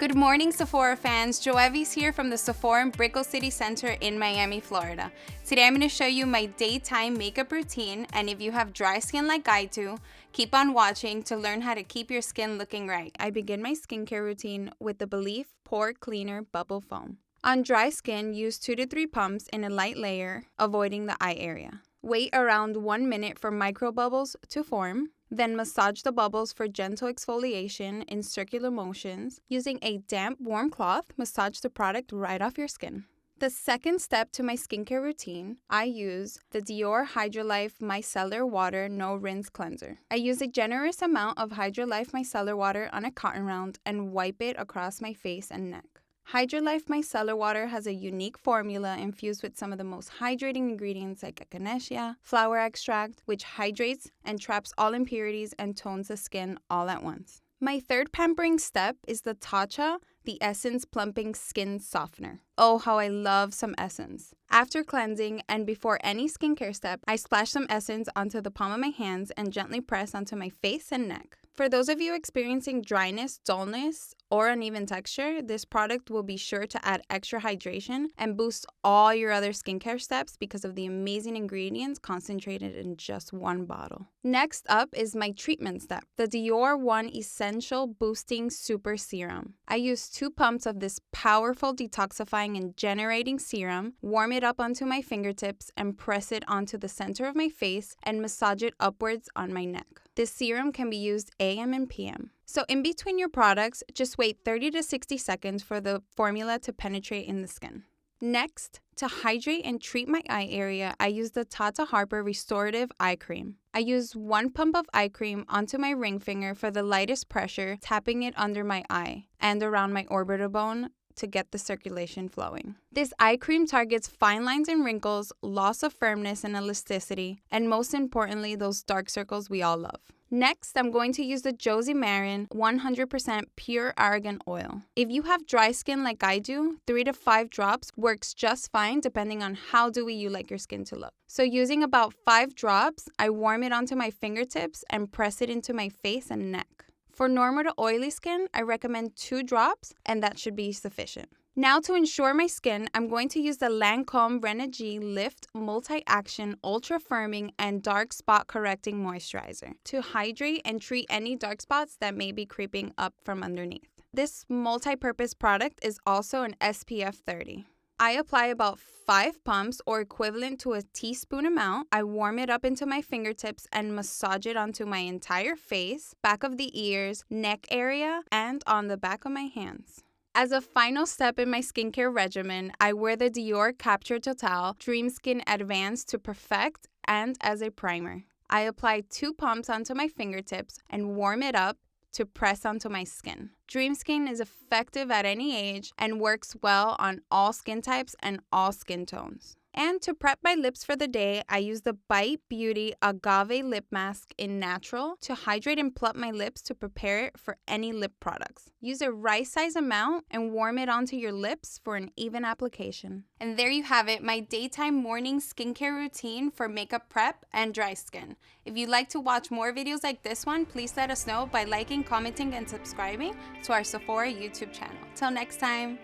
Good morning, Sephora fans. Johevis here from the Sephora in Brickell City Center in Miami, Florida. Today I'm going to show you my daytime makeup routine, and if you have dry skin like I do, keep on watching to learn how to keep your skin looking right. I begin my skincare routine with the Belief Pore Cleaner Bubble Foam. On dry skin, use 2 to 3 pumps in a light layer, avoiding the eye area. Wait around 1 minute for microbubbles to form. Then massage the bubbles for gentle exfoliation in circular motions. Using a damp, warm cloth, massage the product right off your skin. The second step to my skincare routine, I use the Dior Hydrolife Micellar Water No Rinse Cleanser. I use a generous amount of Hydrolife Micellar Water on a cotton round and wipe it across my face and neck. Hydrolife Micellar Water has a unique formula infused with some of the most hydrating ingredients like echinacea, flower extract, which hydrates and traps all impurities and tones the skin all at once. My third pampering step is the Tatcha, the Essence Plumping Skin Softener. Oh, how I love some Essence. After cleansing and before any skincare step, I splash some Essence onto the palm of my hands and gently press onto my face and neck. For those of you experiencing dryness, dullness, or uneven texture, this product will be sure to add extra hydration and boost all your other skincare steps because of the amazing ingredients concentrated in just one bottle. Next up is my treatment step, the Dior One Essential Boosting Super Serum. I use 2 pumps of this powerful detoxifying and generating serum, warm it up onto my fingertips, and press it onto the center of my face and massage it upwards on my neck. This serum can be used AM and PM. So in between your products, just wait 30 to 60 seconds for the formula to penetrate in the skin. Next, to hydrate and treat my eye area, I use the Tata Harper Restorative Eye Cream. I use 1 pump of eye cream onto my ring finger for the lightest pressure, tapping it under my eye and around my orbital bone to get the circulation flowing. This eye cream targets fine lines and wrinkles, loss of firmness and elasticity, and most importantly, those dark circles we all love. Next, I'm going to use the Josie Marin 100% pure argan oil. If you have dry skin like I do, 3 to 5 drops works just fine depending on how dewy you like your skin to look. So using about 5 drops, I warm it onto my fingertips and press it into my face and neck. For normal to oily skin, I recommend 2 drops, and that should be sufficient. Now to ensure my skin, I'm going to use the Lancome Renegade Lift Multi-Action Ultra Firming and Dark Spot Correcting Moisturizer to hydrate and treat any dark spots that may be creeping up from underneath. This multi-purpose product is also an SPF 30. I apply about 5 pumps or equivalent to a teaspoon amount. I warm it up into my fingertips and massage it onto my entire face, back of the ears, neck area, and on the back of my hands. As a final step in my skincare regimen, I wear the Dior Capture Total Dream Skin Advanced to perfect and as a primer. I apply 2 pumps onto my fingertips and warm it up to press onto my skin. Dream Skin is effective at any age and works well on all skin types and all skin tones. And to prep my lips for the day, I use the Bite Beauty Agave Lip Mask in Natural to hydrate and plump my lips to prepare it for any lip products. Use a rice-size amount and warm it onto your lips for an even application. And there you have it, my daytime morning skincare routine for makeup prep and dry skin. If you'd like to watch more videos like this one, please let us know by liking, commenting, and subscribing to our Sephora YouTube channel. Till next time.